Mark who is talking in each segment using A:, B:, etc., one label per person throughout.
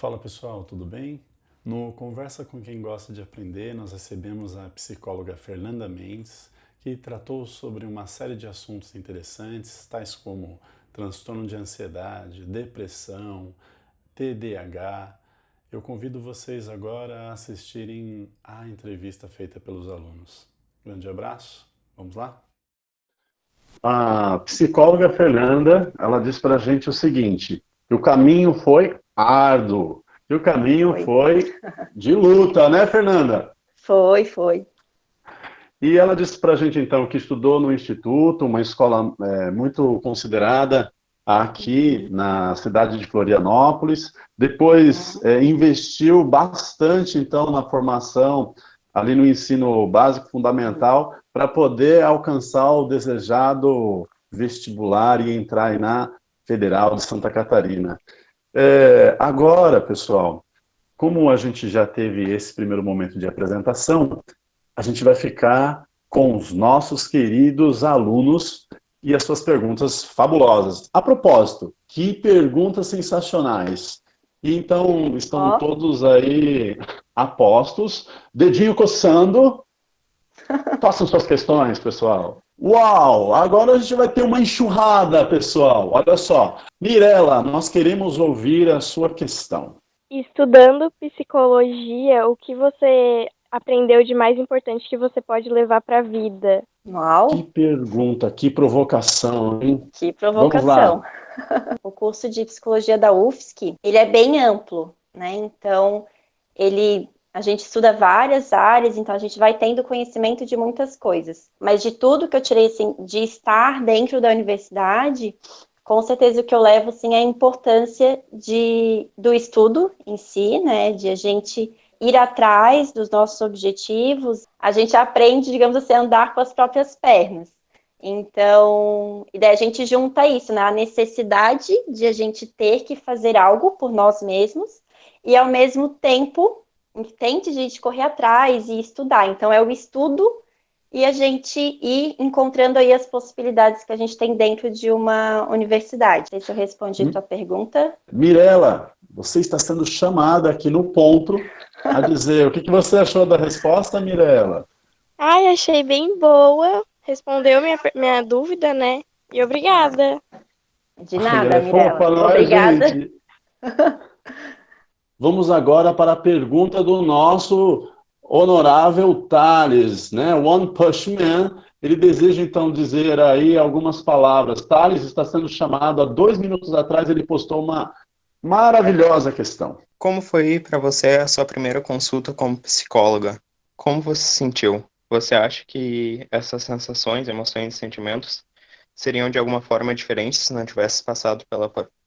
A: Fala pessoal, tudo bem? No Conversa com quem gosta de aprender, nós recebemos a psicóloga Fernanda Mendes, que tratou sobre uma série de assuntos interessantes, tais como transtorno de ansiedade, depressão, TDAH. Eu convido vocês agora a assistirem à entrevista feita pelos alunos. Grande abraço, vamos lá? A psicóloga Fernanda, ela diz para a gente o seguinte, que o caminho foi árduo, que o caminho
B: Foi,
A: foi de luta, né, Fernanda?
B: foi.
A: E ela disse para a gente, então, que estudou no Instituto, uma escola muito considerada aqui
B: Uhum,
A: na cidade de Florianópolis. Depois
B: uhum.
A: investiu bastante, então, na formação, ali no ensino básico
B: Sim.
A: fundamental, para poder alcançar o desejado vestibular e entrar aí na Federal de Santa Catarina. Agora, pessoal, como a gente já teve esse primeiro momento de apresentação, a gente vai ficar com os nossos queridos alunos e as suas perguntas fabulosas. A propósito, que perguntas sensacionais! E então, estão
B: Ó,
A: todos aí apostos, dedinho coçando. Façam suas questões, pessoal. Uau! Agora a gente vai ter uma enxurrada, pessoal. Olha só. Mirela, nós queremos ouvir a sua questão.
C: Estudando psicologia, o que você aprendeu de mais importante que você pode levar para a vida?
A: Que
B: uau,
A: pergunta, que provocação, hein?
B: que
A: Vamos
B: provocação.
A: lá.
B: O curso de psicologia da UFSC, ele é bem amplo, né? Então, a gente estuda várias áreas, então a gente vai tendo conhecimento de muitas coisas. Mas de tudo que eu tirei, assim, de estar dentro da universidade, com certeza o que eu levo, assim, é a importância do estudo em si, né? De a gente ir atrás dos nossos objetivos. A gente aprende, digamos assim, a andar com as próprias pernas. Então, e daí a gente junta isso, né? A necessidade de a gente ter que fazer algo por nós mesmos e, ao mesmo tempo, tente a gente correr atrás e estudar. Então, é o estudo e a gente ir encontrando aí as possibilidades que a gente tem dentro de uma universidade. Não sei se eu respondi a tua pergunta.
A: Mirela, você está sendo chamada aqui no ponto a dizer o que você achou da resposta, Mirela?
C: Ai, achei bem boa. Respondeu minha dúvida, né? E obrigada.
B: De
A: Ai, ela
B: nada,
A: é
B: Mirella.
A: fofa, não é,
B: Obrigada.
A: gente? Vamos agora para a pergunta do nosso honorável Thales, né? One Push Man. Ele deseja então dizer aí algumas palavras. Thales está sendo chamado há 2 minutos atrás, ele postou uma maravilhosa questão.
D: Como foi para você a sua primeira consulta como psicóloga? Como você se sentiu? Você acha que essas sensações, emoções e sentimentos seriam de alguma forma diferentes se não tivesse passado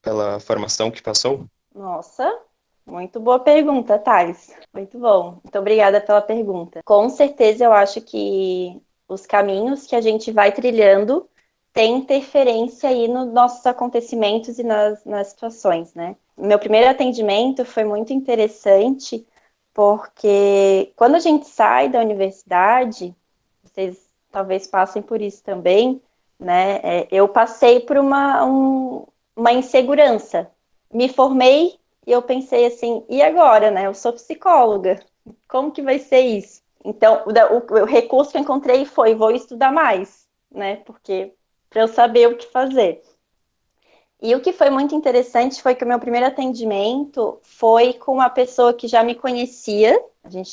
D: pela formação que passou?
B: Nossa, muito boa pergunta, Thales. Muito bom. Muito obrigada pela pergunta. Com certeza, eu acho que os caminhos que a gente vai trilhando têm interferência aí nos nossos acontecimentos e nas situações, né? Meu primeiro atendimento foi muito interessante, porque quando a gente sai da universidade, vocês talvez passem por isso também, né? Eu passei por uma insegurança. Me formei e eu pensei assim, e agora, né? Eu sou psicóloga, como que vai ser isso? Então, o recurso que eu encontrei foi, vou estudar mais, né? Porque para eu saber o que fazer. E o que foi muito interessante foi que o meu primeiro atendimento foi com uma pessoa que já me conhecia. A gente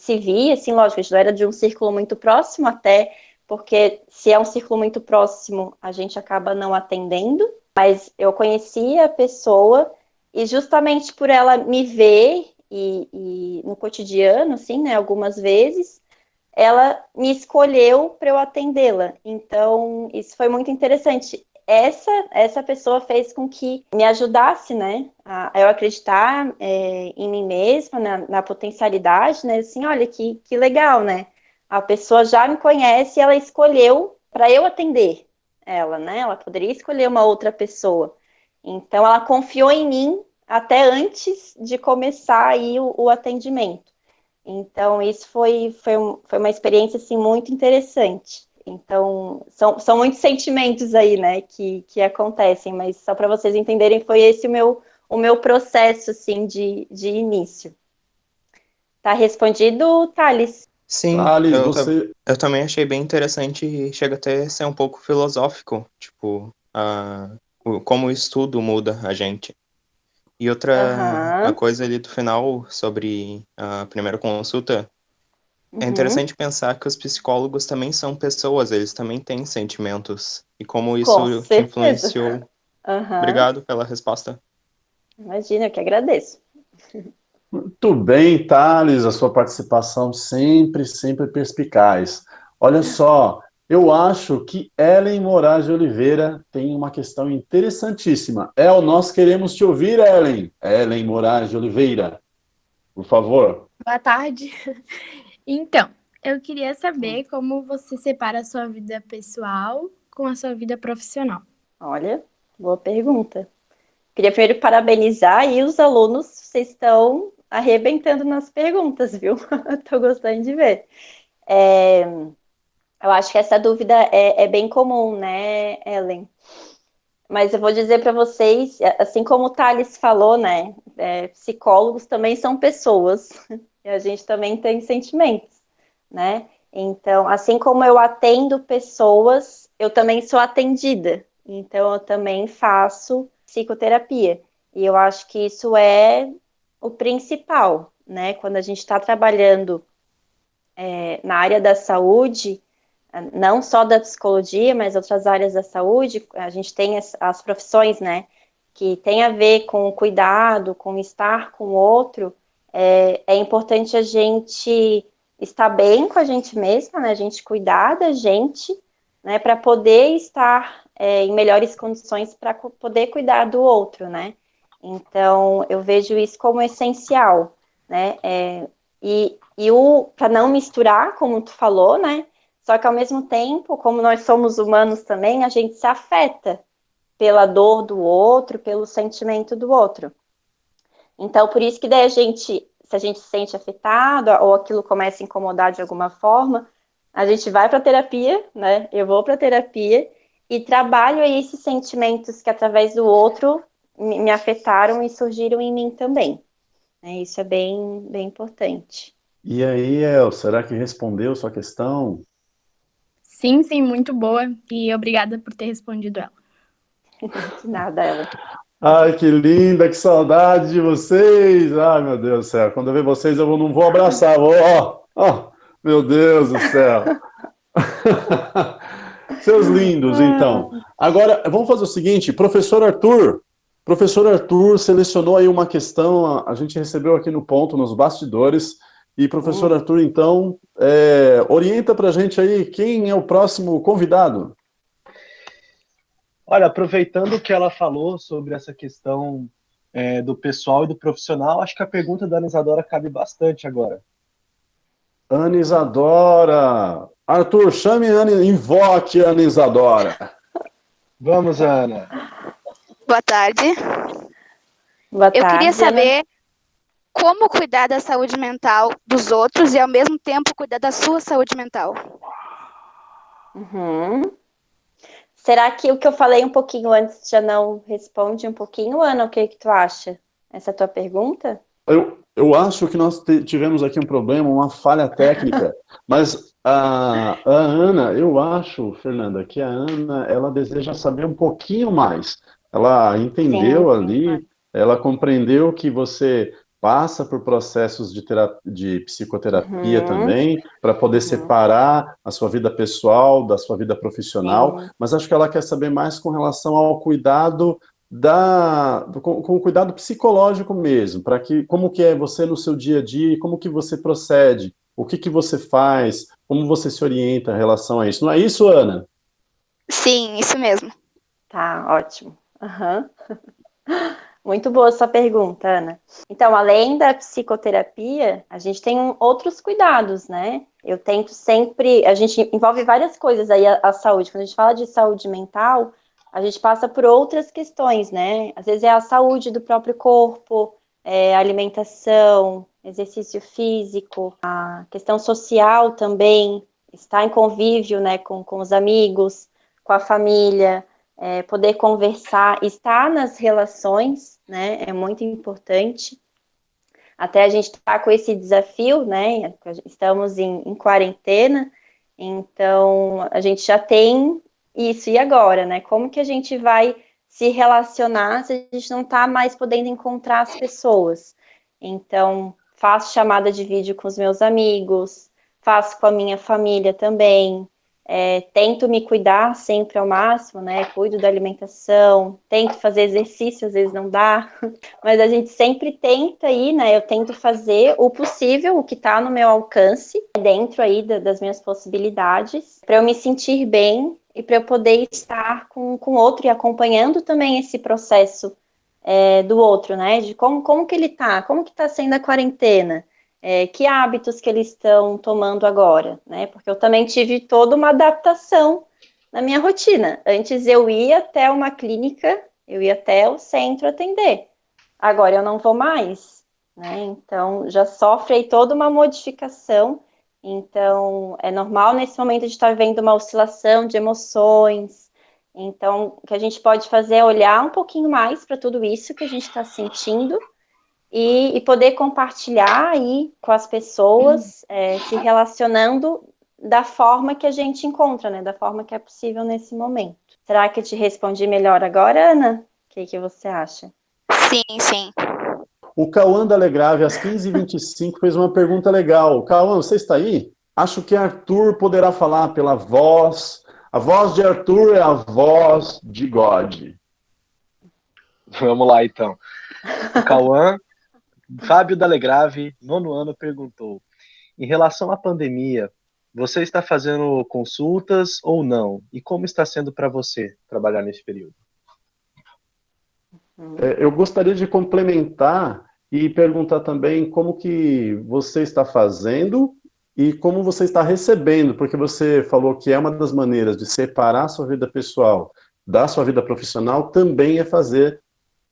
B: se via, assim, lógico, a gente não era de um círculo muito próximo até, porque se é um círculo muito próximo, a gente acaba não atendendo. Mas eu conhecia a pessoa e justamente por ela me ver e no cotidiano, assim, né, algumas vezes, ela me escolheu para eu atendê-la. Então, isso foi muito interessante. Essa pessoa fez com que me ajudasse, né, a eu acreditar em mim mesma, na potencialidade, né, assim, olha que legal, né, a pessoa já me conhece e ela escolheu para eu atender ela, né, ela poderia escolher uma outra pessoa. Então, ela confiou em mim até antes de começar aí o atendimento. Então, isso foi uma experiência, assim, muito interessante. Então, são muitos sentimentos aí, né, que acontecem, mas só para vocês entenderem, foi esse o meu processo, assim, de início. Tá respondido, Thales?
D: Sim,
A: Thales, você.
D: eu também achei bem interessante e chega até a ser um pouco filosófico, tipo, como o estudo muda a gente. E a
B: Aham.
D: coisa ali do final sobre a primeira consulta, é
B: Uhum.
D: interessante pensar que os psicólogos também são pessoas, eles também têm sentimentos. E como
B: Com
D: isso te
B: certeza.
D: influenciou.
B: Aham.
D: Obrigado pela resposta.
B: Imagina, eu que agradeço.
A: Muito bem, Thales, a sua participação sempre perspicaz. Olha só, eu acho que Ellen Moraes de Oliveira tem uma questão interessantíssima. Nós queremos te ouvir, Ellen. Ellen Moraes de Oliveira, por favor.
E: Boa tarde. Então, eu queria saber como você separa a sua vida pessoal com a sua vida profissional.
B: Olha, boa pergunta. Queria primeiro parabenizar aí os alunos, vocês estão arrebentando nas perguntas, viu? Estou gostando de ver. Eu acho que essa dúvida é bem comum, né, Ellen? Mas eu vou dizer para vocês, assim como o Thales falou, né? Psicólogos também são pessoas e a gente também tem sentimentos, né? Então, assim como eu atendo pessoas, eu também sou atendida. Então, eu também faço psicoterapia. E eu acho que isso é o principal, né? Quando a gente está trabalhando na área da saúde, não só da psicologia, mas outras áreas da saúde, a gente tem as profissões, né, que tem a ver com o cuidado, com estar com o outro, é importante a gente estar bem com a gente mesma, né, a gente cuidar da gente, né, para poder estar em melhores condições para poder cuidar do outro, né. Então, eu vejo isso como essencial, né, para não misturar, como tu falou, né, só que ao mesmo tempo, como nós somos humanos também, a gente se afeta pela dor do outro, pelo sentimento do outro. Então, por isso que daí se a gente se sente afetado ou aquilo começa a incomodar de alguma forma, a gente vai para terapia, né? Eu vou para terapia e trabalho aí esses sentimentos que através do outro me afetaram e surgiram em mim também. Isso é bem importante.
A: E aí, El, será que respondeu sua questão?
E: Sim, sim, muito boa e obrigada por ter respondido ela.
B: De nada, ela.
A: Ai, que linda, que saudade de vocês! Ai, meu Deus do céu, quando eu ver vocês eu não vou abraçar, meu Deus do céu! Seus lindos, então. Agora, vamos fazer o seguinte, professor Arthur selecionou aí uma questão, a gente recebeu aqui no ponto, nos bastidores, e professor Arthur, então, orienta pra gente aí quem é o próximo convidado.
F: Olha, aproveitando o que ela falou sobre essa questão do pessoal e do profissional, acho que a pergunta da Ana Isadora cabe bastante agora.
A: Ana Isadora! Arthur, chame invoque Ana Isadora.
F: Vamos, Ana.
G: Boa tarde.
B: Boa tarde,
G: Eu queria
B: Ana.
G: saber como cuidar da saúde mental dos outros e, ao mesmo tempo, cuidar da sua saúde mental.
B: Uhum. Será que o que eu falei um pouquinho antes já não responde um pouquinho, Ana? O que tu acha? Essa tua pergunta?
A: Eu acho que nós tivemos aqui um problema, uma falha técnica, mas a Ana, eu acho, Fernanda, que a Ana, ela deseja saber um pouquinho mais. Ela entendeu
B: Sim.
A: ali, ela compreendeu que você passa por processos de psicoterapia também, para poder separar a sua vida pessoal da sua vida profissional,
B: Sim.
A: mas acho que ela quer saber mais com relação ao cuidado com o cuidado psicológico mesmo, para que como que é você no seu dia a dia, como que você procede, o que que você faz, como você se orienta em relação a isso. Não é isso, Ana?
G: Sim, isso mesmo.
B: Tá, ótimo. Uhum. Muito boa sua pergunta, Ana. Então, além da psicoterapia, a gente tem outros cuidados, né? Eu tento sempre, a gente envolve várias coisas aí a saúde. Quando a gente fala de saúde mental, a gente passa por outras questões, né? Às vezes é a saúde do próprio corpo, alimentação, exercício físico, a questão social também, estar em convívio, né, com os amigos, com a família, poder conversar, estar nas relações, né, é muito importante. Até a gente está com esse desafio, né, estamos em quarentena, então a gente já tem isso, e agora, né, como que a gente vai se relacionar se a gente não está mais podendo encontrar as pessoas? Então, faço chamada de vídeo com os meus amigos, faço com a minha família também, tento me cuidar sempre ao máximo, né? Cuido da alimentação, tento fazer exercício, às vezes não dá, mas a gente sempre tenta aí, né? Eu tento fazer o possível, o que está no meu alcance, dentro aí das minhas possibilidades, para eu me sentir bem e para eu poder estar com o outro e acompanhando também esse processo do outro, né? De como que ele tá, como que está sendo a quarentena. Que hábitos que eles estão tomando agora, né? Porque eu também tive toda uma adaptação na minha rotina. Antes eu ia até uma clínica, eu ia até o centro atender. Agora eu não vou mais, né? Então já sofre aí toda uma modificação. Então é normal nesse momento de estar vendo uma oscilação de emoções. Então o que a gente pode fazer é olhar um pouquinho mais para tudo isso que a gente está sentindo e poder compartilhar aí com as pessoas, se relacionando da forma que a gente encontra, né? Da forma que é possível nesse momento. Será que eu te respondi melhor agora, Ana? O que você acha?
G: Sim, sim.
A: O Cauã da Legrave, às 15h25, fez uma pergunta legal. Cauã, você está aí? Acho que Arthur poderá falar pela voz. A voz de Arthur é a voz de God.
F: Vamos lá, então. O Cauã, Fábio da Legrave, 9º ano, perguntou: em relação à pandemia, você está fazendo consultas ou não? E como está sendo para você trabalhar nesse período?
A: Eu gostaria de complementar e perguntar também como que você está fazendo e como você está recebendo, porque você falou que é uma das maneiras de separar a sua vida pessoal da sua vida profissional também é fazer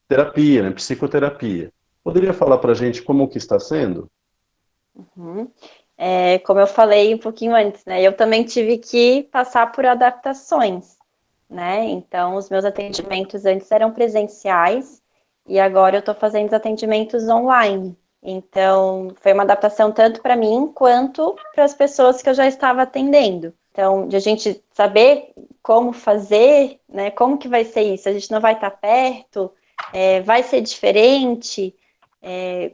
A: terapia, né, psicoterapia. Poderia falar para a gente como que está sendo?
B: Uhum. Como eu falei um pouquinho antes, né? Eu também tive que passar por adaptações, né? Então, os meus atendimentos antes eram presenciais e agora eu estou fazendo os atendimentos online. Então, foi uma adaptação tanto para mim quanto para as pessoas que eu já estava atendendo. Então, de a gente saber como fazer, né? Como que vai ser isso? A gente não vai estar perto, vai ser diferente.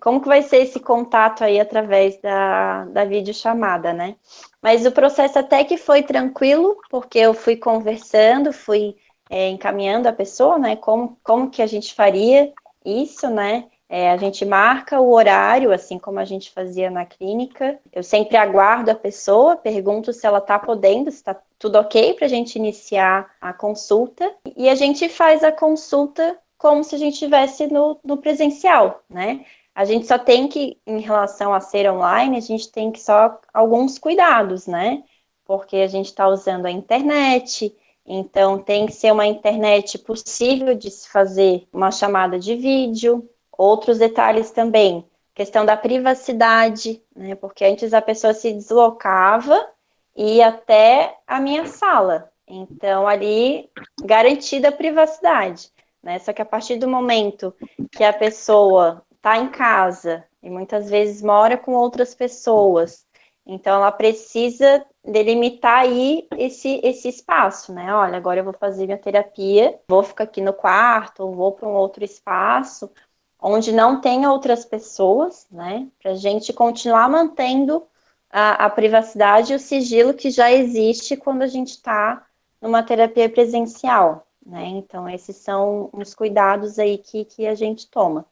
B: Como que vai ser esse contato aí através da videochamada, né? Mas o processo até que foi tranquilo, porque eu fui conversando, fui encaminhando a pessoa, né? Como que a gente faria isso, né? A gente marca o horário, assim como a gente fazia na clínica. Eu sempre aguardo a pessoa, pergunto se ela está podendo, se está tudo ok para a gente iniciar a consulta. E a gente faz a consulta como se a gente estivesse no presencial, né? A gente só tem que, em relação a ser online, a gente tem que só alguns cuidados, né? Porque a gente está usando a internet, então tem que ser uma internet possível de se fazer uma chamada de vídeo. Outros detalhes também, questão da privacidade, né? Porque antes a pessoa se deslocava e ia até a minha sala. Então, ali, garantida a privacidade. Né? Só que a partir do momento que a pessoa está em casa e muitas vezes mora com outras pessoas, então ela precisa delimitar aí esse espaço, né? Olha, agora eu vou fazer minha terapia, vou ficar aqui no quarto, ou vou para um outro espaço onde não tenha outras pessoas, né? Para a gente continuar mantendo a privacidade e o sigilo que já existe quando a gente está numa terapia presencial. Né? Então, esses são os cuidados aí que a gente toma.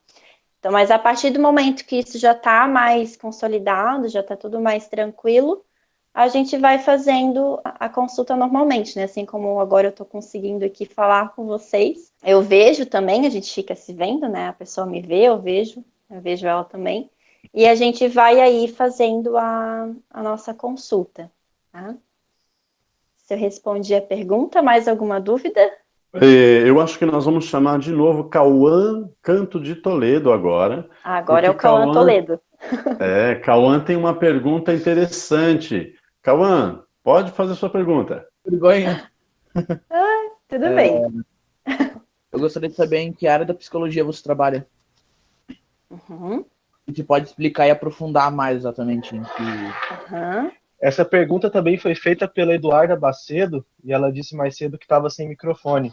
B: Então, mas a partir do momento que isso já está mais consolidado, já está tudo mais tranquilo, a gente vai fazendo a consulta normalmente, né? Assim como agora eu estou conseguindo aqui falar com vocês. Eu vejo também, a gente fica se vendo, né? A pessoa me vê, eu vejo ela também. E a gente vai aí fazendo a nossa consulta. Tá? Se eu respondi a pergunta, mais alguma dúvida?
A: Eu acho que nós vamos chamar de novo Cauã Canto de Toledo agora.
B: Agora é o Cauã Toledo.
A: Cauã tem uma pergunta interessante. Cauã, pode fazer sua pergunta.
H: Vergonha.
B: Tudo bem.
H: Eu gostaria de saber em que área da psicologia você trabalha.
B: Uhum,
H: E você pode explicar e aprofundar mais exatamente em que...
B: uhum.
F: Essa pergunta também foi feita pela Eduarda Bacedo, e ela disse mais cedo que estava sem microfone,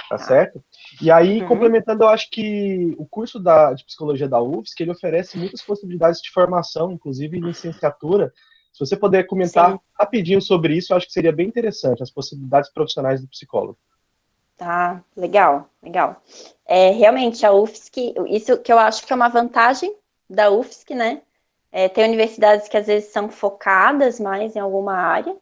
F: tá certo? E aí,
B: Uhum.
F: complementando, eu acho que o curso de psicologia da UFSC, ele oferece muitas possibilidades de formação, inclusive em licenciatura. Se você puder comentar
B: Sim.
F: rapidinho sobre isso, eu acho que seria bem interessante, as possibilidades profissionais do psicólogo.
B: Tá, legal, legal. Realmente, a UFSC, isso que eu acho que é uma vantagem da UFSC, né? Tem universidades que às vezes são focadas mais em alguma área,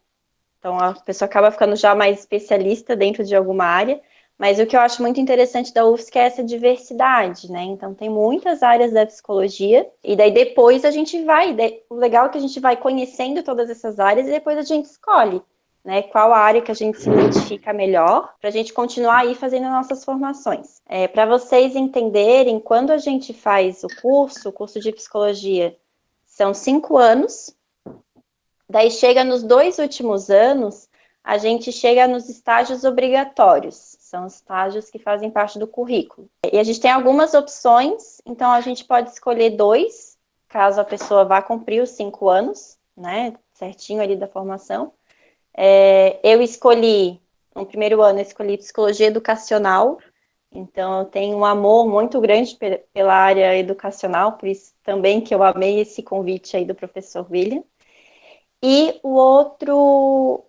B: então a pessoa acaba ficando já mais especialista dentro de alguma área, mas o que eu acho muito interessante da UFSC é essa diversidade, né? Então tem muitas áreas da psicologia, e daí depois a gente vai, o legal é que a gente vai conhecendo todas essas áreas e depois a gente escolhe, né, qual a área que a gente se identifica melhor, para a gente continuar aí fazendo nossas formações. Para vocês entenderem, quando a gente faz o curso de psicologia, são 5 anos, daí chega nos 2 últimos anos, a gente chega nos estágios obrigatórios, são estágios que fazem parte do currículo. E a gente tem algumas opções, então a gente pode escolher 2, caso a pessoa vá cumprir os 5 anos, né, certinho ali da formação. Eu escolhi, no primeiro ano, eu escolhi psicologia educacional, então eu tenho um amor muito grande pela área educacional, por isso também que eu amei esse convite aí do professor William. E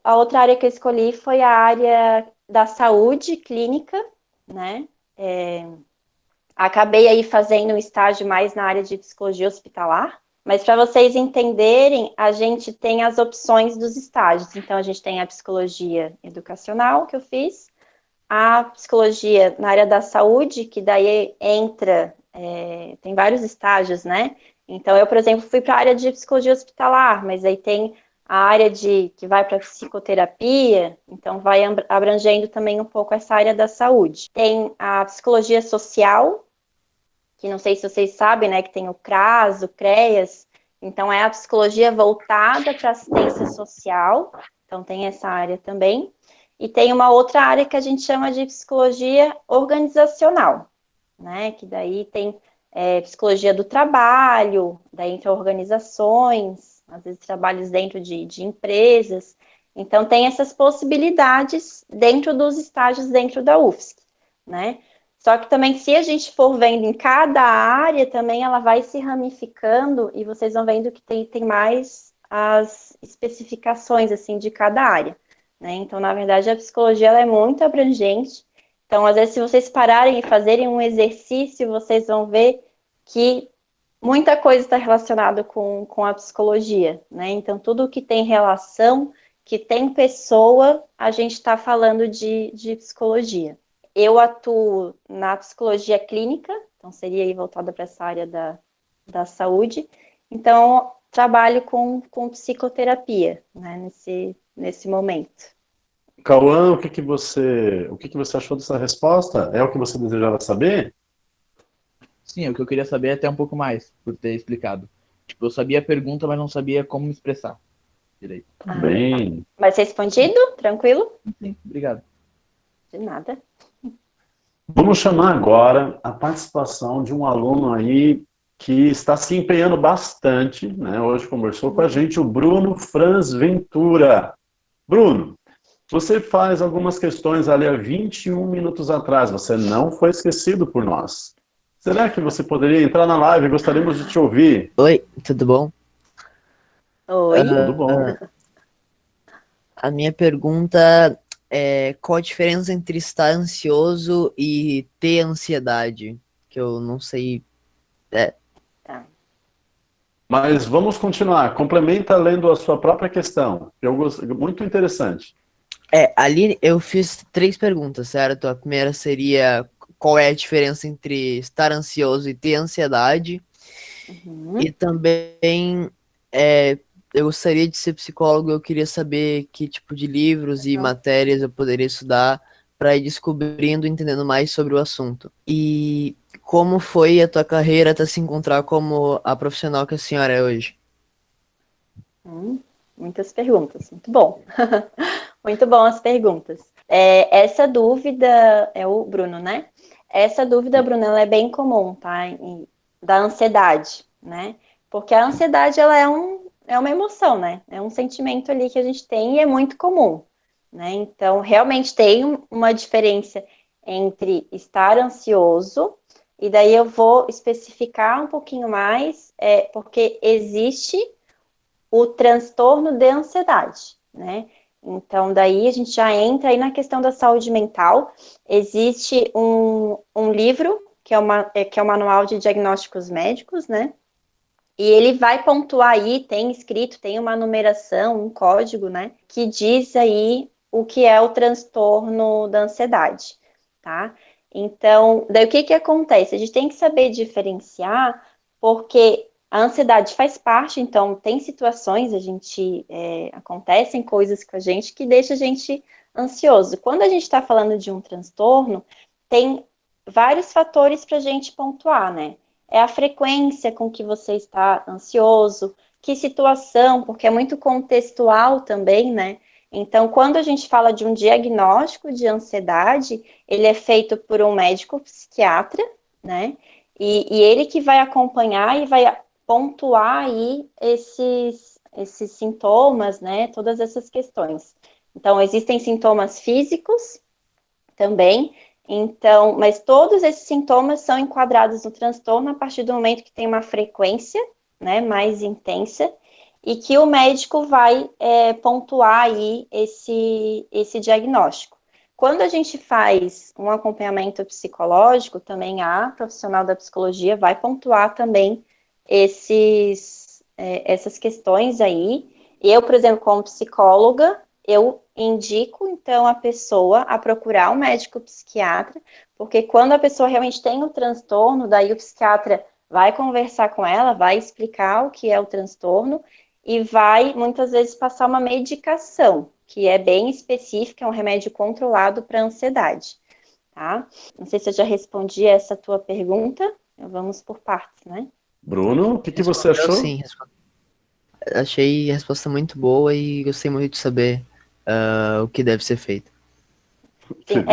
B: a outra área que eu escolhi foi a área da saúde clínica, né? Acabei aí fazendo um estágio mais na área de psicologia hospitalar, mas para vocês entenderem, a gente tem as opções dos estágios. Então, a gente tem a psicologia educacional, que eu fiz, a psicologia na área da saúde, que daí entra, tem vários estágios, né? Então, eu, por exemplo, fui para a área de psicologia hospitalar, mas aí tem a área que vai para psicoterapia, então vai abrangendo também um pouco essa área da saúde. Tem a psicologia social, que não sei se vocês sabem, né, que tem o CRAS, o CREAS, então é a psicologia voltada para assistência social, então tem essa área também, e tem uma outra área que a gente chama de psicologia organizacional, né, que daí tem psicologia do trabalho, daí entre organizações, às vezes trabalhos dentro de empresas, então tem essas possibilidades dentro dos estágios dentro da UFSC, né, só que também, se a gente for vendo em cada área, também ela vai se ramificando e vocês vão vendo que tem mais as especificações, assim, de cada área, né? Então, na verdade, a psicologia, ela é muito abrangente. Então, às vezes, se vocês pararem e fazerem um exercício, vocês vão ver que muita coisa está relacionada com a psicologia, né? Então, tudo que tem relação, que tem pessoa, a gente está falando de psicologia. Eu atuo na psicologia clínica, então seria aí voltada para essa área da saúde. Então, trabalho com psicoterapia, né, nesse momento.
A: Cauã, o que você achou dessa resposta? É o que você desejava saber?
H: Sim, o que eu queria saber é até um pouco mais, por ter explicado. Tipo, eu sabia a pergunta, mas não sabia como me expressar direito.
A: Bem.
B: Tá. Vai ser respondido? Tranquilo?
H: Sim, obrigado.
B: De nada.
A: Vamos chamar agora a participação de um aluno aí que está se empenhando bastante, né? Hoje conversou com a gente, o Bruno Franz Ventura. Bruno, você faz algumas questões ali há 21 minutos atrás, você não foi esquecido por nós. Será que você poderia entrar na live? Gostaríamos de te ouvir.
I: Oi, tudo bom?
B: Oi.
A: Tudo bom.
I: A minha pergunta é qual a diferença entre estar ansioso e ter ansiedade? Que eu não sei.
A: Mas vamos continuar. Complementa lendo a sua própria questão. Muito interessante.
I: Ali eu fiz 3 perguntas, certo? A primeira seria qual é a diferença entre estar ansioso e ter ansiedade?
B: Uhum.
I: E também eu gostaria de ser psicólogo, eu queria saber que tipo de livros e matérias eu poderia estudar para ir descobrindo, entendendo mais sobre o assunto. E como foi a tua carreira até se encontrar como a profissional que a senhora é hoje?
B: Muitas perguntas, muito bom. Muito bom as perguntas. Essa dúvida é o Bruno, né? essa dúvida, Bruna, ela é bem comum, tá? Da ansiedade, né? Porque a ansiedade, ela é uma emoção, né? É um sentimento ali que a gente tem e é muito comum, né? Então, realmente tem uma diferença entre estar ansioso, e daí eu vou especificar um pouquinho mais, porque existe o transtorno de ansiedade, né? Então, daí a gente já entra aí na questão da saúde mental. Existe um livro, que é o Manual de Diagnósticos Médicos, né? E ele vai pontuar aí, tem escrito, tem uma numeração, um código, né? Que diz aí o que é o transtorno da ansiedade, tá? Então, daí o que acontece? A gente tem que saber diferenciar, porque a ansiedade faz parte, então tem situações, acontecem coisas com a gente que deixa a gente ansioso. Quando a gente está falando de um transtorno, tem vários fatores para a gente pontuar, né? É a frequência com que você está ansioso, que situação, porque é muito contextual também, né? Então, quando a gente fala de um diagnóstico de ansiedade, ele é feito por um médico psiquiatra, né? E ele que vai acompanhar e vai pontuar aí esses sintomas, né? Todas essas questões. Então, existem sintomas físicos também, então, mas todos esses sintomas são enquadrados no transtorno a partir do momento que tem uma frequência, né, mais intensa, e que o médico vai pontuar aí esse diagnóstico. Quando a gente faz um acompanhamento psicológico, também a profissional da psicologia vai pontuar também essas questões aí. Eu, por exemplo, como psicóloga, eu indico, então, a pessoa a procurar um médico psiquiatra, porque quando a pessoa realmente tem o transtorno, daí o psiquiatra vai conversar com ela, vai explicar o que é o transtorno e vai, muitas vezes, passar uma medicação, que é bem específica, é um remédio controlado para ansiedade, tá? Não sei se eu já respondi essa tua pergunta, vamos por partes, né?
A: Bruno, o que você achou?
I: Sim, achei a resposta muito boa e gostei muito de saber o que deve ser feito.
B: Sim,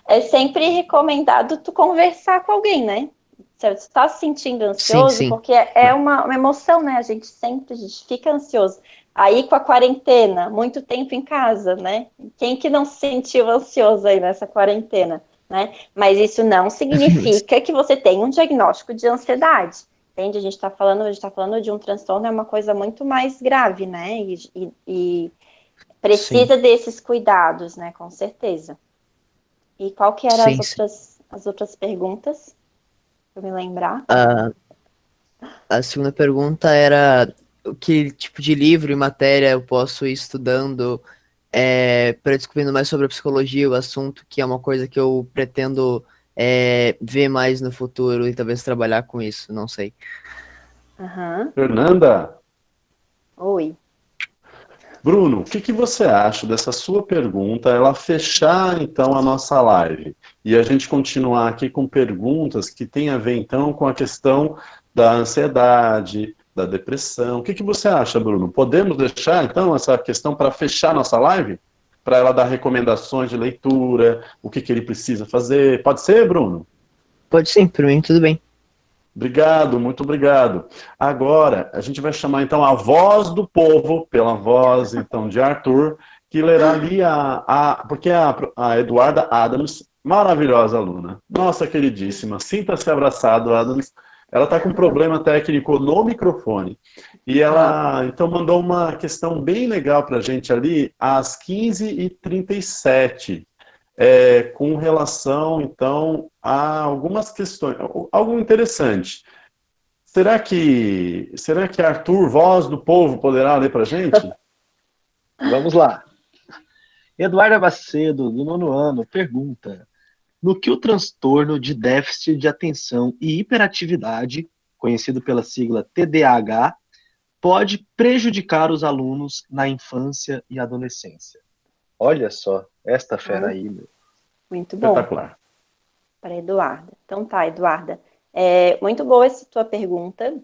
B: é sempre recomendado tu conversar com alguém, né? Se você está se sentindo ansioso,
I: Sim.
B: porque é uma emoção, né? A gente fica ansioso. Aí com a quarentena, muito tempo em casa, né? Quem que não se sentiu ansioso aí nessa quarentena, né? Mas isso não significa que você tem um diagnóstico de ansiedade, entende? A gente está falando de um transtorno, é uma coisa muito mais grave, né? E precisa desses cuidados, né? Com certeza. E qual que eram as outras perguntas? Para me lembrar.
I: A segunda pergunta era que tipo de livro e matéria eu posso ir estudando para descobrindo mais sobre a psicologia, o assunto, que é uma coisa que eu pretendo ver mais no futuro e talvez trabalhar com isso, não sei.
A: Fernanda?
B: Oi.
A: Bruno, o que você acha dessa sua pergunta, ela fechar então a nossa live e a gente continuar aqui com perguntas que têm a ver então com a questão da ansiedade, da depressão. O que você acha, Bruno? Podemos deixar então essa questão para fechar nossa live? Para ela dar recomendações de leitura, o que ele precisa fazer? Pode ser, Bruno?
I: Pode sim, por mim tudo bem.
A: Obrigado, muito obrigado. Agora, a gente vai chamar então a voz do povo, pela voz então de Arthur, que lerá ali porque a Eduarda Adams, maravilhosa aluna, nossa queridíssima, sinta-se abraçado, Adams, ela está com um problema técnico no microfone, e ela então mandou uma questão bem legal para a gente ali, às 15h37, com relação, então, a algumas questões, algo interessante. Será que Arthur, voz do povo, poderá ler para a gente?
F: Vamos lá. Eduarda Macedo, do 9º ano, pergunta: no que o transtorno de déficit de atenção e hiperatividade, conhecido pela sigla TDAH, pode prejudicar os alunos na infância e adolescência? Olha só, esta fera aí, meu.
B: Muito bom.
A: Espetacular.
B: Para Eduarda. Então tá, Eduarda. Muito boa essa tua pergunta.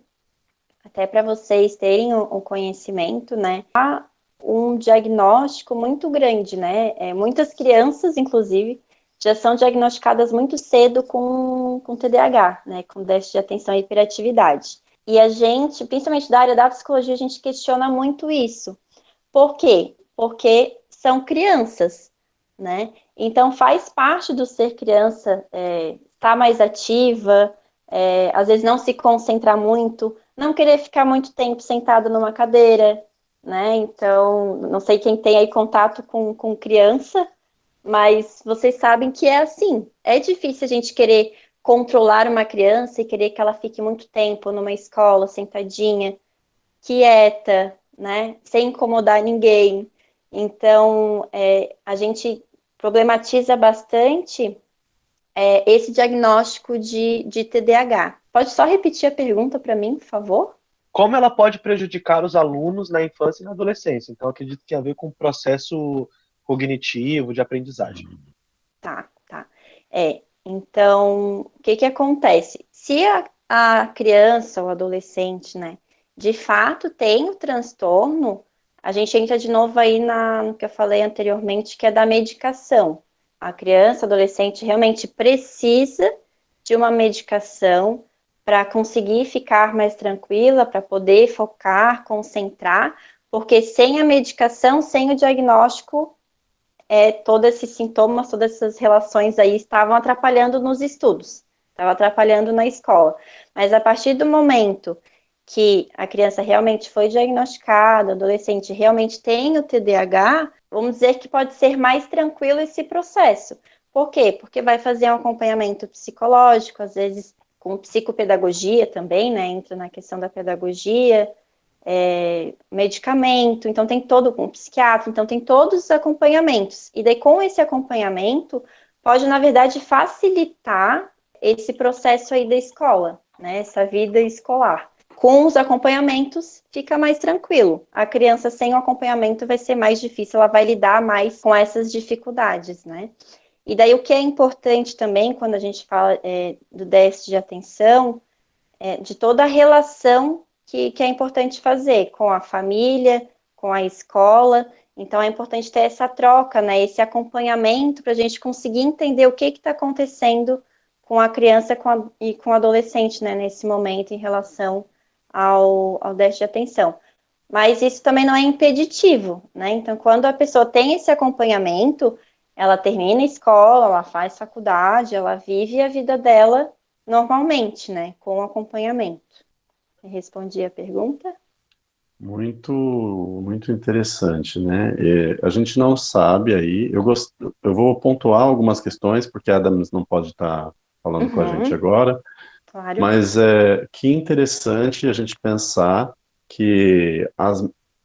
B: Até para vocês terem o conhecimento, né? Há um diagnóstico muito grande, né? Muitas crianças, inclusive, já são diagnosticadas muito cedo com TDAH, né, com déficit de atenção e hiperatividade. E a gente, principalmente da área da psicologia, a gente questiona muito isso. Por quê? Porque são crianças, né? Então faz parte do ser criança estar mais ativa, às vezes não se concentrar muito, não querer ficar muito tempo sentado numa cadeira, né? Então, não sei quem tem aí contato com criança, mas vocês sabem que é assim. É difícil a gente querer controlar uma criança e querer que ela fique muito tempo numa escola, sentadinha, quieta, né? Sem incomodar ninguém. Então, a gente problematiza bastante esse diagnóstico de TDAH. Pode só repetir a pergunta para mim, por favor?
F: Como ela pode prejudicar os alunos na infância e na adolescência? Então, acredito que tem a ver com o processo cognitivo de aprendizagem.
B: Tá. Então, o que acontece? Se a criança ou adolescente, né, de fato tem o transtorno, a gente entra de novo aí no que eu falei anteriormente, que é da medicação. A criança, adolescente realmente precisa de uma medicação para conseguir ficar mais tranquila, para poder focar, concentrar, porque sem a medicação, sem o diagnóstico, todos esses sintomas, todas essas relações aí estavam atrapalhando nos estudos, estavam atrapalhando na escola. Mas a partir do momento que a criança realmente foi diagnosticada, o adolescente realmente tem o TDAH, vamos dizer que pode ser mais tranquilo esse processo. Por quê? Porque vai fazer um acompanhamento psicológico, às vezes com psicopedagogia também, né? Entra na questão da pedagogia, medicamento, então tem todo, com psiquiatra, então tem todos os acompanhamentos. E daí, com esse acompanhamento, pode, na verdade, facilitar esse processo aí da escola, né? Essa vida escolar. Com os acompanhamentos, fica mais tranquilo. A criança sem o acompanhamento vai ser mais difícil, ela vai lidar mais com essas dificuldades, né? E daí, o que é importante também, quando a gente fala do déficit de atenção, de toda a relação que é importante fazer com a família, com a escola. Então, é importante ter essa troca, né, esse acompanhamento para a gente conseguir entender o que está acontecendo com a criança e com o adolescente, né, nesse momento em relação ao déficit de atenção. Mas isso também não é impeditivo, né? Então, quando a pessoa tem esse acompanhamento, ela termina a escola, ela faz faculdade, ela vive a vida dela normalmente, né, com acompanhamento. Respondi a pergunta?
A: Muito, muito interessante, né? A gente não sabe aí, eu vou pontuar algumas questões, porque a Adams não pode estar falando com a gente agora,
B: Claro.
A: mas que interessante a gente pensar que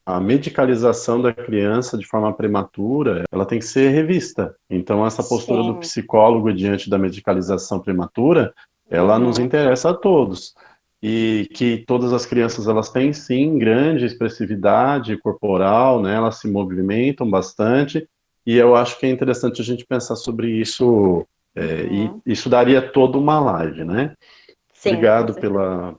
A: a medicalização da criança de forma prematura, ela tem que ser revista. Então, essa postura do psicólogo diante da medicalização prematura, ela nos interessa a todos. E que todas as crianças, elas têm, sim, grande expressividade corporal, né? Elas se movimentam bastante, e eu acho que é interessante a gente pensar sobre isso, e isso daria toda uma live, né?
B: Sim,
A: obrigado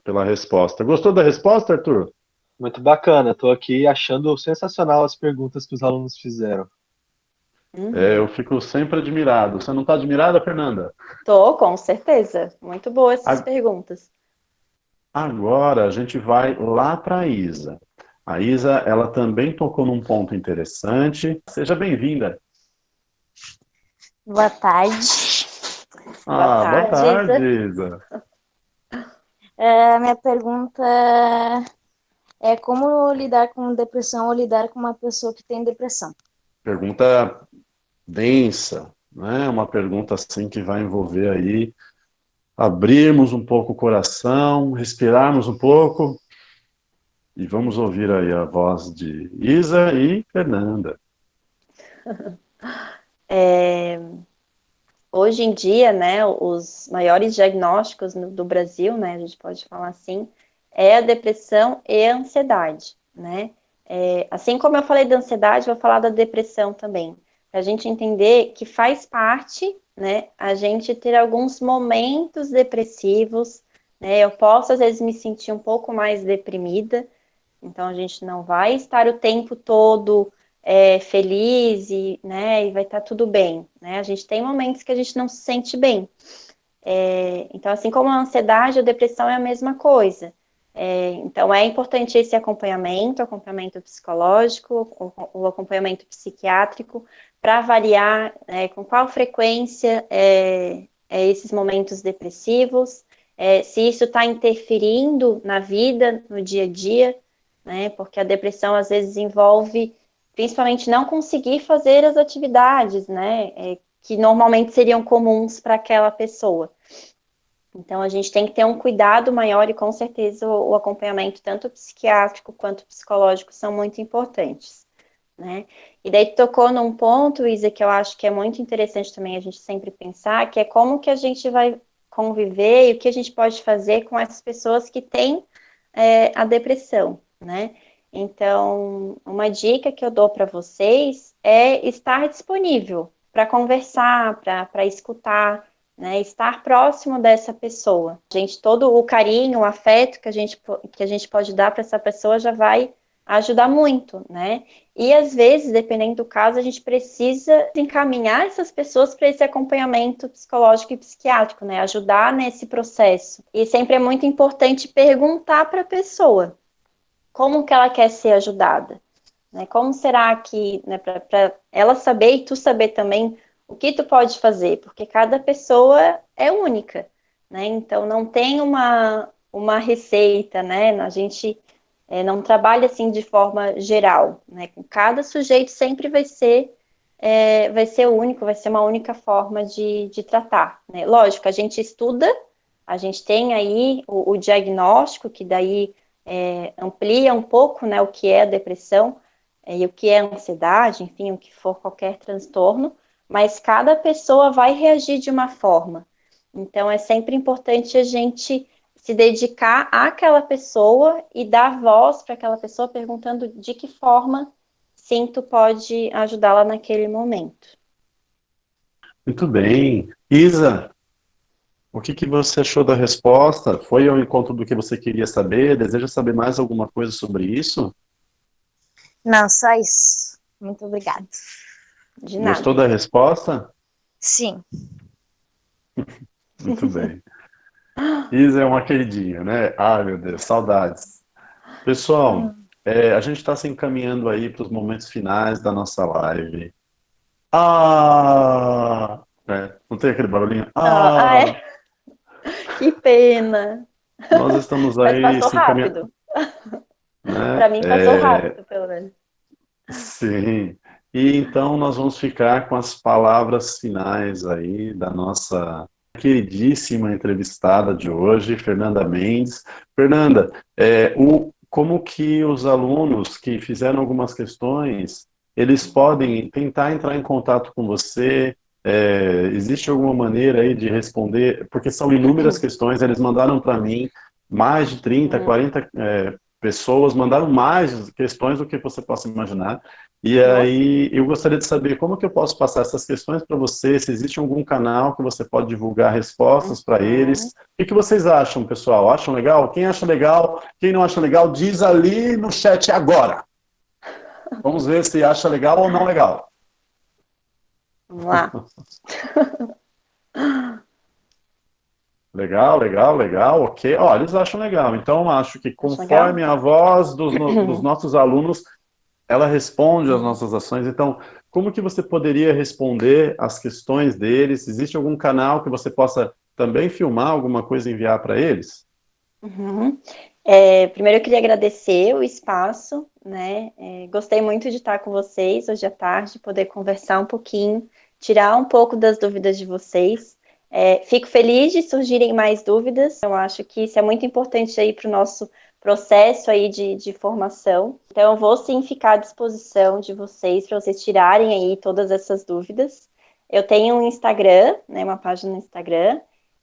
A: pela resposta. Gostou da resposta, Arthur?
F: Muito bacana, estou aqui achando sensacional as perguntas que os alunos fizeram.
A: Eu fico sempre admirado. Você não está admirada, Fernanda?
B: Tô, com certeza. Muito boas essas perguntas.
A: Agora a gente vai lá para a Isa. A Isa, ela também tocou num ponto interessante. Seja bem-vinda.
J: Boa tarde.
A: Boa tarde, Isa.
J: Minha pergunta é como lidar com depressão ou lidar com uma pessoa que tem depressão?
A: Pergunta densa, né? Uma pergunta assim que vai envolver aí abrirmos um pouco o coração, respirarmos um pouco e vamos ouvir aí a voz de Isa e Fernanda.
B: Hoje em dia, né, os maiores diagnósticos do Brasil, né, a gente pode falar assim, é a depressão e a ansiedade, né? Assim como eu falei da ansiedade, vou falar da depressão também. Para a gente entender que faz parte, né, a gente ter alguns momentos depressivos, né? Eu posso, às vezes, me sentir um pouco mais deprimida, então a gente não vai estar o tempo todo feliz né, e vai estar tudo bem, né? A gente tem momentos que a gente não se sente bem. Então, assim como a ansiedade, a depressão é a mesma coisa. Então, é importante esse acompanhamento psicológico, o acompanhamento psiquiátrico, para avaliar com qual frequência esses momentos depressivos, se isso está interferindo na vida, no dia a dia, né? Porque a depressão às vezes envolve, principalmente, não conseguir fazer as atividades, né? Que normalmente seriam comuns para aquela pessoa. Então, a gente tem que ter um cuidado maior e, com certeza, o acompanhamento tanto psiquiátrico quanto psicológico são muito importantes, né? E daí tocou num ponto, Isa, que eu acho que é muito interessante também a gente sempre pensar, que é como que a gente vai conviver e o que a gente pode fazer com essas pessoas que têm a depressão, né? Então, uma dica que eu dou para vocês é estar disponível para conversar, para escutar, né, estar próximo dessa pessoa. Todo o carinho, o afeto que a gente pode dar para essa pessoa já vai ajudar muito, né? E às vezes, dependendo do caso, a gente precisa encaminhar essas pessoas para esse acompanhamento psicológico e psiquiátrico, né? Ajudar nesse processo. E sempre é muito importante perguntar para a pessoa como que ela quer ser ajudada, né? Como será que, né, para ela saber e tu saber também o que tu pode fazer, porque cada pessoa é única, né? Então não tem uma receita, né? A gente não trabalha assim de forma geral, né? Com cada sujeito sempre vai ser único, vai ser uma única forma de tratar, né? Lógico, a gente estuda, a gente tem aí o diagnóstico, que daí amplia um pouco, né, o que é a depressão e o que é a ansiedade, enfim, o que for qualquer transtorno, mas cada pessoa vai reagir de uma forma. Então, é sempre importante a gente se dedicar àquela pessoa e dar voz para aquela pessoa perguntando de que forma, sim, tu pode ajudá-la naquele momento.
A: Muito bem. Isa, o que você achou da resposta? Foi ao encontro do que você queria saber? Deseja saber mais alguma coisa sobre isso?
J: Não, só isso. Muito obrigada.
B: De
A: Gostou
B: nada.
A: da resposta?
J: Sim.
A: Muito bem. Isa é uma queridinha, né? Ai, meu Deus, saudades. Pessoal, a gente está se encaminhando aí para os momentos finais da nossa live. Ah! Não tem aquele barulhinho? Ah!
B: Que pena!
A: Nós estamos
B: Mas
A: aí
B: passou
A: se encaminhando,
B: rápido.
A: né?
B: Para mim passou rápido, pelo menos.
A: Sim. E então nós vamos ficar com as palavras finais aí da nossa queridíssima entrevistada de hoje, Fernanda Mendes. Fernanda, como que os alunos que fizeram algumas questões, eles podem tentar entrar em contato com você? Existe alguma maneira aí de responder? Porque são inúmeras questões, eles mandaram para mim mais de 30, 40 pessoas, mandaram mais questões do que você possa imaginar. E aí eu gostaria de saber como que eu posso passar essas questões para você, se existe algum canal que você pode divulgar respostas para eles. O que vocês acham, pessoal? Acham legal? Quem acha legal? Quem não acha legal, diz ali no chat agora. Vamos ver se acha legal ou não legal.
B: Vamos lá.
A: Legal, legal, legal, ok. Ó, eles acham legal. Então, acho que conforme a voz dos nossos alunos, ela responde às nossas ações. Então, como que você poderia responder às questões deles? Existe algum canal que você possa também filmar alguma coisa e enviar para eles?
B: Primeiro eu queria agradecer o espaço, né? Gostei muito de estar com vocês hoje à tarde, poder conversar um pouquinho, tirar um pouco das dúvidas de vocês. Fico feliz de surgirem mais dúvidas. Eu acho que isso é muito importante aí para o nosso processo aí de formação. Então, eu vou sim ficar à disposição de vocês para vocês tirarem aí todas essas dúvidas. Eu tenho um Instagram, né, uma página no Instagram,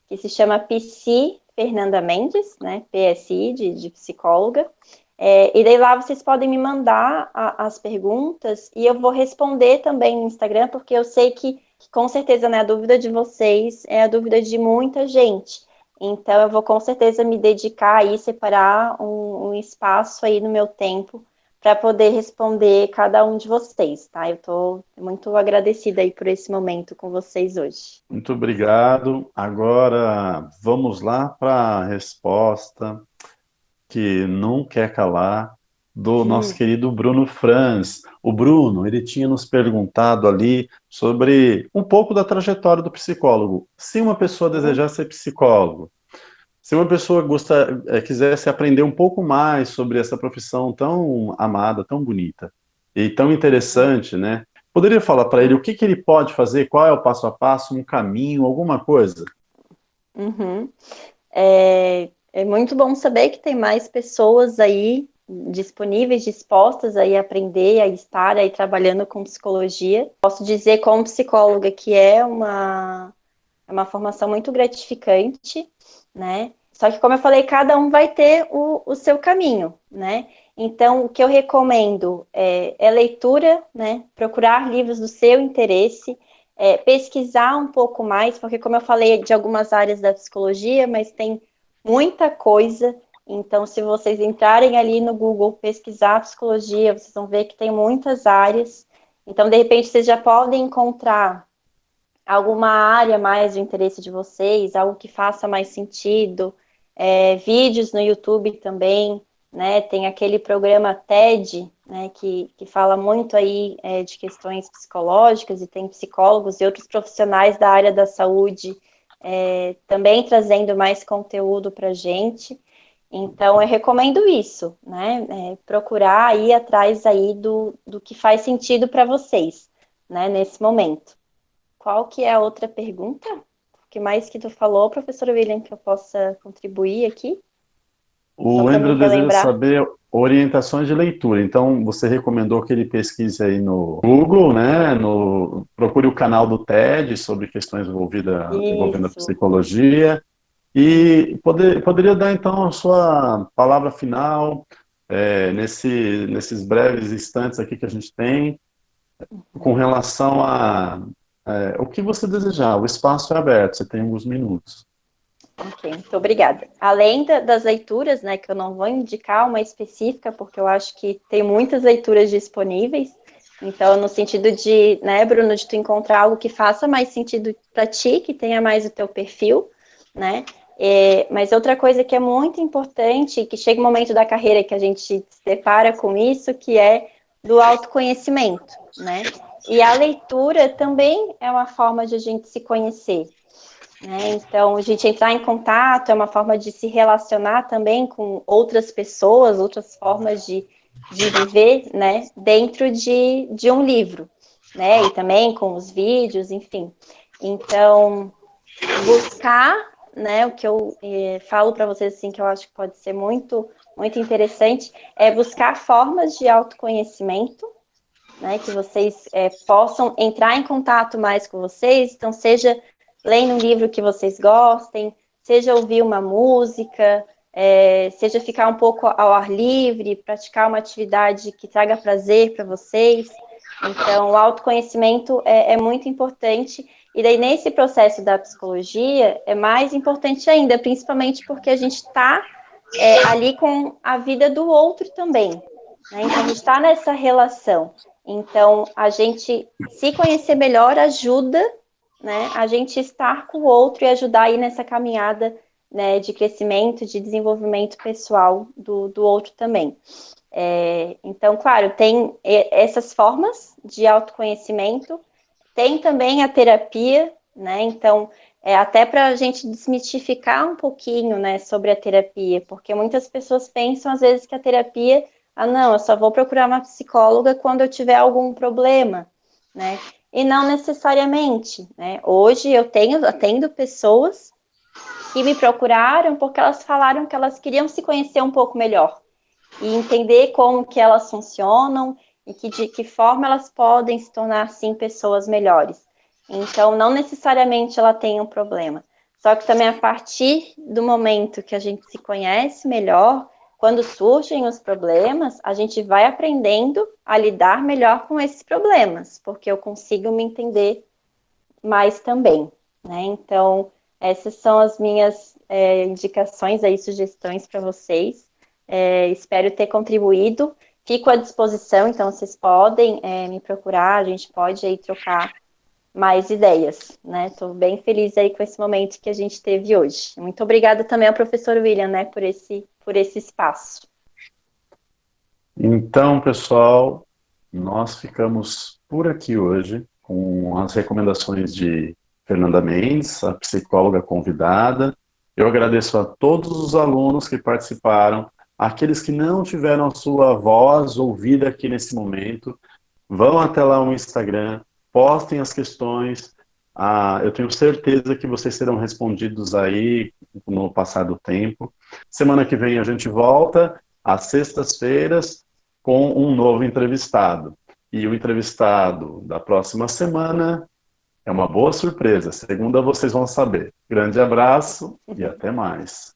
B: que se chama PC Fernanda Mendes, né, PSI, de psicóloga. E daí lá vocês podem me mandar as perguntas e eu vou responder também no Instagram, porque eu sei que com certeza, né, a dúvida de vocês é a dúvida de muita gente. Então, eu vou com certeza me dedicar aí, separar um espaço aí no meu tempo para poder responder cada um de vocês, tá? Eu estou muito agradecida aí por esse momento com vocês hoje.
A: Muito obrigado. Agora vamos lá para a resposta que não quer calar do nosso querido Bruno Franz. O Bruno, ele tinha nos perguntado ali sobre um pouco da trajetória do psicólogo. Se uma pessoa desejar ser psicólogo, se uma pessoa quisesse aprender um pouco mais sobre essa profissão tão amada, tão bonita e tão interessante, né? Poderia falar para ele o que ele pode fazer, qual é o passo a passo, um caminho, alguma coisa?
B: Uhum. É muito bom saber que tem mais pessoas aí disponíveis, dispostas aí a aprender, a estar aí trabalhando com psicologia. Posso dizer como psicóloga que é uma formação muito gratificante, né? Só que, como eu falei, cada um vai ter o seu caminho, né? Então, o que eu recomendo é leitura, né? Procurar livros do seu interesse, pesquisar um pouco mais, porque, como eu falei, de algumas áreas da psicologia, mas tem muita coisa. Então, se vocês entrarem ali no Google, pesquisar psicologia, vocês vão ver que tem muitas áreas. Então, de repente, vocês já podem encontrar alguma área mais de interesse de vocês, algo que faça mais sentido, vídeos no YouTube também, né, tem aquele programa TED, né, que fala muito aí de questões psicológicas, e tem psicólogos e outros profissionais da área da saúde também trazendo mais conteúdo para a gente. Então, eu recomendo isso, né, procurar ir atrás aí do que faz sentido para vocês, né, nesse momento. Qual que é a outra pergunta? O que mais que tu falou, professor William, que eu possa contribuir aqui?
A: O Andrew deseja saber orientações de leitura. Então, você recomendou que ele pesquise aí no Google, né? Procure o canal do TED sobre questões envolvendo a psicologia. E poderia dar, então, a sua palavra final nesses breves instantes aqui que a gente tem, com relação a o que você desejar. O espaço é aberto, você tem alguns minutos.
B: Ok, muito obrigada. Além das leituras, né, que eu não vou indicar uma específica, porque eu acho que tem muitas leituras disponíveis, então, no sentido de, né, Bruno, de tu encontrar algo que faça mais sentido para ti, que tenha mais o teu perfil, né, mas outra coisa que é muito importante, que chega um momento da carreira que a gente se depara com isso, que é do autoconhecimento, né, e a leitura também é uma forma de a gente se conhecer, né? Então, a gente entrar em contato é uma forma de se relacionar também com outras pessoas, outras formas de viver, né, dentro de um livro, né, e também com os vídeos, enfim. Então, buscar, né, o que eu falo para vocês, assim, que eu acho que pode ser muito, muito interessante, é buscar formas de autoconhecimento, né, que vocês possam entrar em contato mais com vocês, então, seja lendo um livro que vocês gostem, seja ouvir uma música, seja ficar um pouco ao ar livre, praticar uma atividade que traga prazer para vocês. Então, o autoconhecimento é muito importante, e daí nesse processo da psicologia é mais importante ainda, principalmente porque a gente está ali com a vida do outro também, né? Então, a gente está nessa relação. Então, a gente se conhecer melhor ajuda, né, a gente estar com o outro e ajudar aí nessa caminhada, né, de crescimento, de desenvolvimento pessoal do outro também. Então, claro, tem essas formas de autoconhecimento, tem também a terapia, né, então, até para a gente desmistificar um pouquinho, né, sobre a terapia, porque muitas pessoas pensam, às vezes, que a terapia, não, eu só vou procurar uma psicóloga quando eu tiver algum problema, né, e não necessariamente, né? Hoje eu atendo pessoas que me procuraram porque elas falaram que elas queriam se conhecer um pouco melhor e entender como que elas funcionam e de que forma elas podem se tornar, assim, pessoas melhores. Então, não necessariamente ela tem um problema. Só que também a partir do momento que a gente se conhece melhor, quando surgem os problemas, a gente vai aprendendo a lidar melhor com esses problemas, porque eu consigo me entender mais também, né? Então, essas são as minhas indicações aí, sugestões para vocês. Espero ter contribuído. fico à disposição, então vocês podem me procurar, a gente pode aí trocar mais ideias, né? Estou bem feliz aí com esse momento que a gente teve hoje. Muito obrigada também ao professor William, né, por esse espaço.
A: Então, pessoal, nós ficamos por aqui hoje com as recomendações de Fernanda Mendes, a psicóloga convidada. Eu agradeço a todos os alunos que participaram, aqueles que não tiveram a sua voz ouvida aqui nesse momento. Vão até lá no Instagram, postem as questões. Eu tenho certeza que vocês serão respondidos aí no passar do tempo. Semana que vem a gente volta, às sextas-feiras, com um novo entrevistado. E o entrevistado da próxima semana é uma boa surpresa. Segunda vocês vão saber. Grande abraço e até mais.